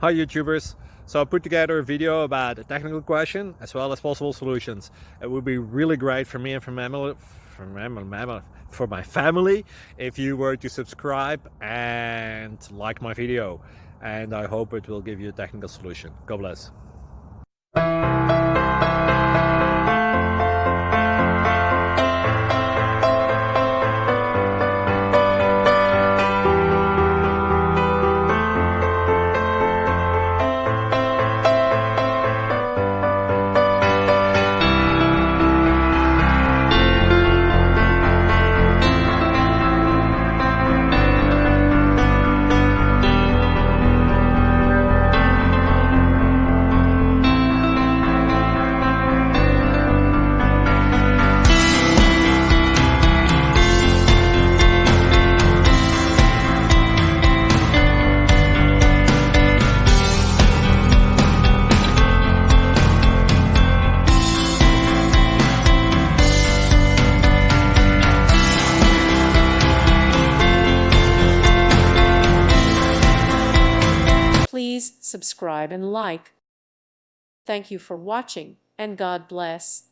Hi YouTubers! So I put together a video about a technical question as well as possible solutions. It would be really great for me and for my family if you were to subscribe and like my video, and I hope it will give you a technical solution. God bless. Please subscribe and like. Thank you for watching, and God bless.